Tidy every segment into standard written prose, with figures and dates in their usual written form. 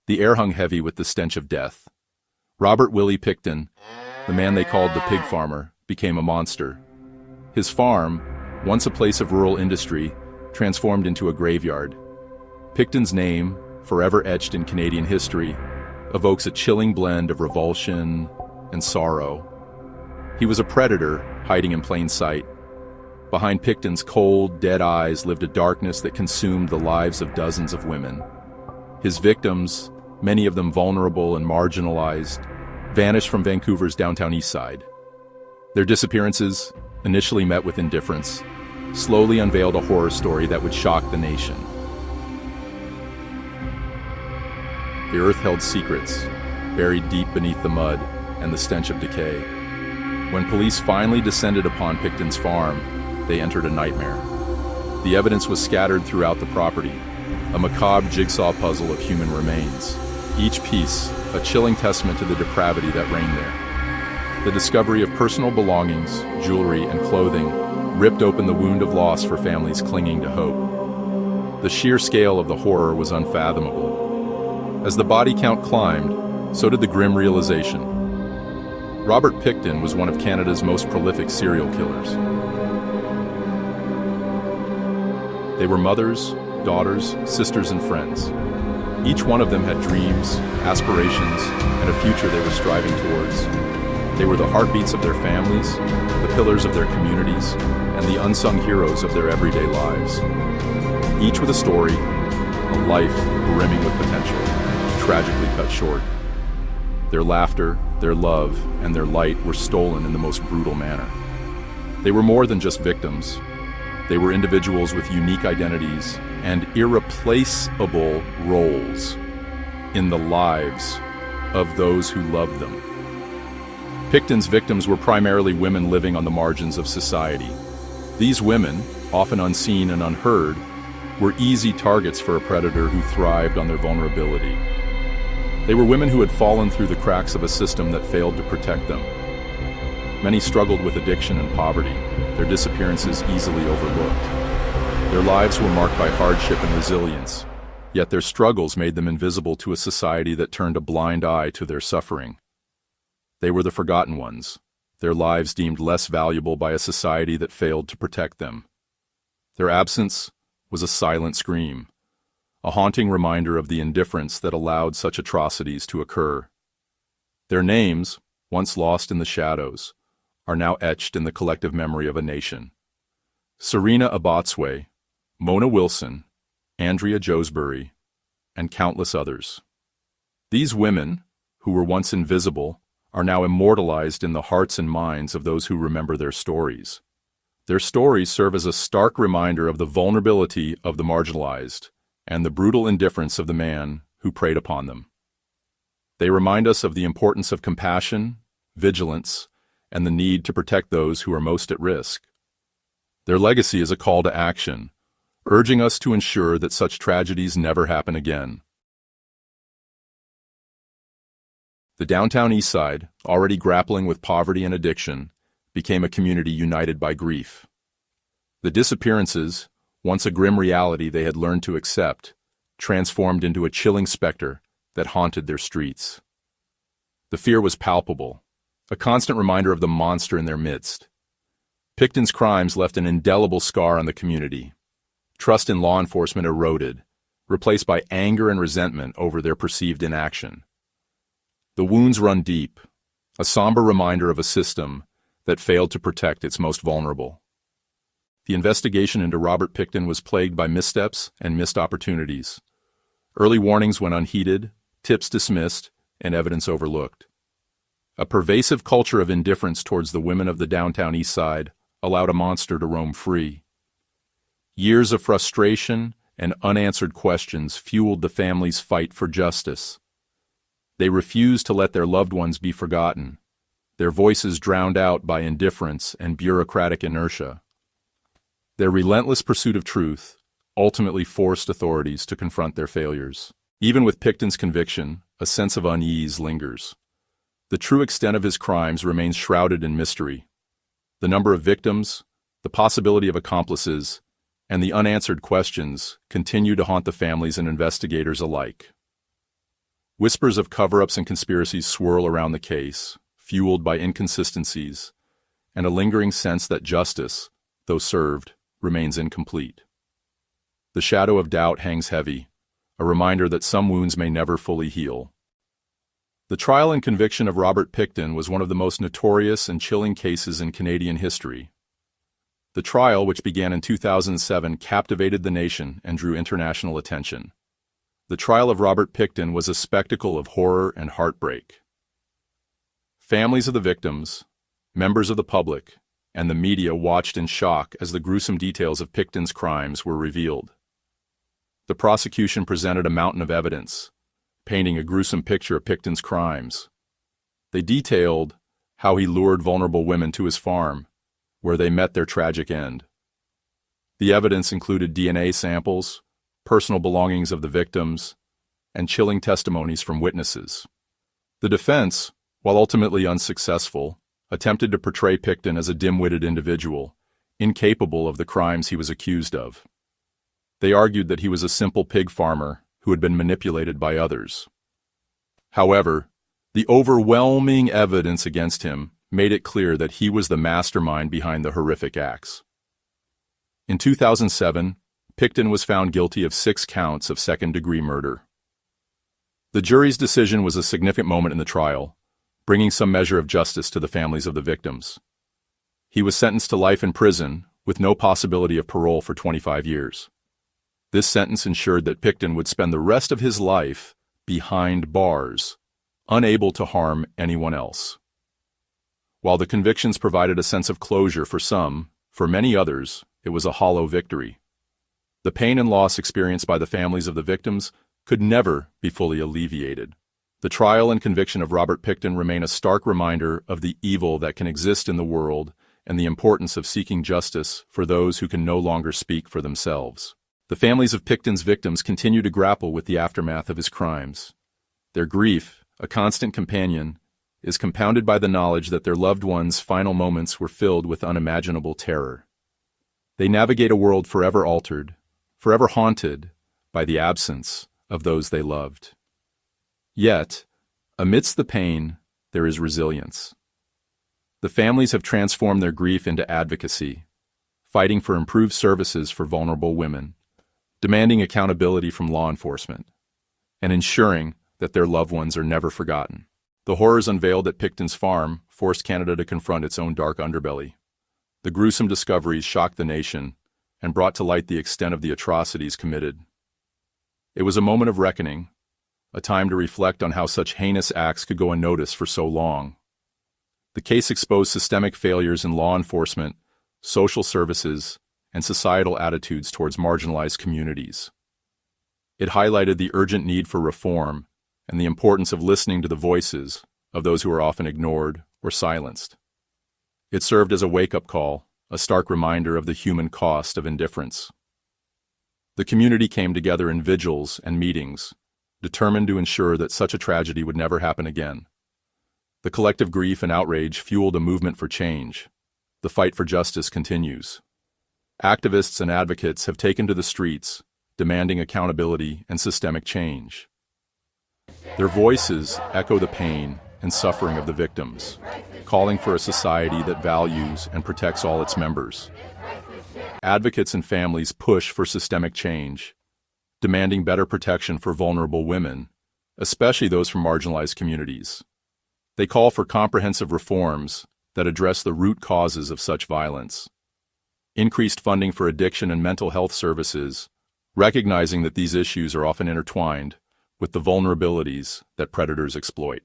The air hung heavy with the stench of death. Robert Willie Pickton, the man they called the pig farmer, became a monster. His farm, once a place of rural industry, transformed into a graveyard. Pickton's name, forever etched in Canadian history, evokes a chilling blend of revulsion and sorrow. He was a predator, hiding in plain sight. Behind Pickton's cold, dead eyes lived a darkness that consumed the lives of dozens of women. His victims, many of them vulnerable and marginalized, vanished from Vancouver's downtown east side. Their disappearances, initially met with indifference, slowly unveiled a horror story that would shock the nation. The earth held secrets, buried deep beneath the mud and the stench of decay. When police finally descended upon Pickton's farm, they entered a nightmare. The evidence was scattered throughout the property, a macabre jigsaw puzzle of human remains, each piece a chilling testament to the depravity that reigned there. The discovery of personal belongings, jewelry, and clothing ripped open the wound of loss for families clinging to hope. The sheer scale of the horror was unfathomable. As the body count climbed, so did the grim realization. Robert Pickton was one of Canada's most prolific serial killers. They were mothers, daughters, sisters, and friends. Each one of them had dreams, aspirations, and a future they were striving towards. They were the heartbeats of their families, the pillars of their communities, and the unsung heroes of their everyday lives. Each with a story, a life brimming with potential, tragically cut short. Their laughter, their love, and their light were stolen in the most brutal manner. They were more than just victims. They were individuals with unique identities and irreplaceable roles in the lives of those who loved them. Pickton's victims were primarily women living on the margins of society. These women, often unseen and unheard, were easy targets for a predator who thrived on their vulnerability. They were women who had fallen through the cracks of a system that failed to protect them. Many struggled with addiction and poverty, their disappearances easily overlooked. Their lives were marked by hardship and resilience, yet their struggles made them invisible to a society that turned a blind eye to their suffering. They were the forgotten ones, their lives deemed less valuable by a society that failed to protect them. Their absence was a silent scream, a haunting reminder of the indifference that allowed such atrocities to occur. Their names, once lost in the shadows, are now etched in the collective memory of a nation. Serena Abotsway, Mona Wilson, Andrea Josbury, and countless others. These women, who were once invisible, are now immortalized in the hearts and minds of those who remember their stories. Their stories serve as a stark reminder of the vulnerability of the marginalized and the brutal indifference of the man who preyed upon them. They remind us of the importance of compassion, vigilance, and the need to protect those who are most at risk. Their legacy is a call to action, urging us to ensure that such tragedies never happen again. The downtown east side, already grappling with poverty and addiction, became a community united by grief. The disappearances, once a grim reality they had learned to accept, transformed into a chilling specter that haunted their streets. The fear was palpable, a constant reminder of the monster in their midst. Pickton's crimes left an indelible scar on the community. Trust in law enforcement eroded, replaced by anger and resentment over their perceived inaction. The wounds run deep, a somber reminder of a system that failed to protect its most vulnerable. The investigation into Robert Pickton was plagued by missteps and missed opportunities. Early warnings went unheeded, tips dismissed, and evidence overlooked. A pervasive culture of indifference towards the women of the downtown east side allowed a monster to roam free. Years of frustration and unanswered questions fueled the family's fight for justice. They refused to let their loved ones be forgotten, their voices drowned out by indifference and bureaucratic inertia. Their relentless pursuit of truth ultimately forced authorities to confront their failures. Even with Pickton's conviction, a sense of unease lingers. The true extent of his crimes remains shrouded in mystery. The number of victims, the possibility of accomplices, and the unanswered questions continue to haunt the families and investigators alike. Whispers of cover-ups and conspiracies swirl around the case, fueled by inconsistencies and a lingering sense that justice, though served, remains incomplete. The shadow of doubt hangs heavy, a reminder that some wounds may never fully heal. The trial and conviction of Robert Pickton was one of the most notorious and chilling cases in Canadian history. The trial, which began in 2007, captivated the nation and drew international attention. The trial of Robert Pickton was a spectacle of horror and heartbreak. Families of the victims, members of the public, and the media watched in shock as the gruesome details of Pickton's crimes were revealed. The prosecution presented a mountain of evidence, painting a gruesome picture of Pickton's crimes. They detailed how he lured vulnerable women to his farm, where they met their tragic end. The evidence included DNA samples, personal belongings of the victims, and chilling testimonies from witnesses. The defense, while ultimately unsuccessful, attempted to portray Pickton as a dim-witted individual, incapable of the crimes he was accused of. They argued that he was a simple pig farmer who had been manipulated by others. However, the overwhelming evidence against him made it clear that he was the mastermind behind the horrific acts. In 2007, Pickton was found guilty of 6 counts of second-degree murder. The jury's decision was a significant moment in the trial, bringing some measure of justice to the families of the victims. He was sentenced to life in prison with no possibility of parole for 25 years. This sentence ensured that Pickton would spend the rest of his life behind bars, unable to harm anyone else. While the convictions provided a sense of closure for some, for many others, it was a hollow victory. The pain and loss experienced by the families of the victims could never be fully alleviated. The trial and conviction of Robert Pickton remain a stark reminder of the evil that can exist in the world and the importance of seeking justice for those who can no longer speak for themselves. The families of Pickton's victims continue to grapple with the aftermath of his crimes. Their grief, a constant companion, is compounded by the knowledge that their loved ones' final moments were filled with unimaginable terror. They navigate a world forever altered, forever haunted by the absence of those they loved. Yet, amidst the pain, there is resilience. The families have transformed their grief into advocacy, fighting for improved services for vulnerable women, demanding accountability from law enforcement, and ensuring that their loved ones are never forgotten. The horrors unveiled at Pickton's farm forced Canada to confront its own dark underbelly. The gruesome discoveries shocked the nation and brought to light the extent of the atrocities committed. It was a moment of reckoning, a time to reflect on how such heinous acts could go unnoticed for so long. The case exposed systemic failures in law enforcement, social services, and societal attitudes towards marginalized communities. It highlighted the urgent need for reform and the importance of listening to the voices of those who are often ignored or silenced. It served as a wake-up call, a stark reminder of the human cost of indifference. The community came together in vigils and meetings, determined to ensure that such a tragedy would never happen again. The collective grief and outrage fueled a movement for change. The fight for justice continues. Activists and advocates have taken to the streets, demanding accountability and systemic change. Their voices echo the pain and suffering of the victims, calling for a society that values and protects all its members. Advocates and families push for systemic change, demanding better protection for vulnerable women, especially those from marginalized communities. They call for comprehensive reforms that address the root causes of such violence. Increased funding for addiction and mental health services, recognizing that these issues are often intertwined with the vulnerabilities that predators exploit.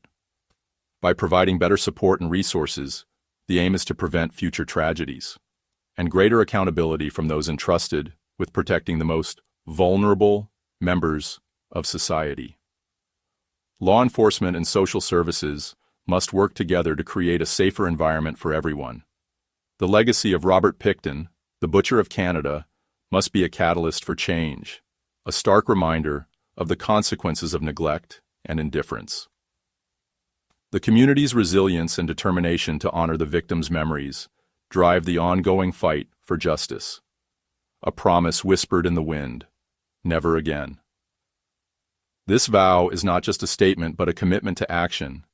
By providing better support and resources, the aim is to prevent future tragedies, and greater accountability from those entrusted with protecting the most vulnerable members of society. Law enforcement and social services must work together to create a safer environment for everyone. The legacy of Robert Pickton, the Butcher of Canada, must be a catalyst for change, a stark reminder of the consequences of neglect and indifference. The community's resilience and determination to honor the victims' memories drive the ongoing fight for justice. A promise whispered in the wind, never again. This vow is not just a statement but a commitment to action,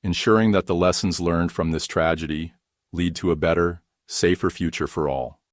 ensuring that the lessons learned from this tragedy lead to a better, safer future for all.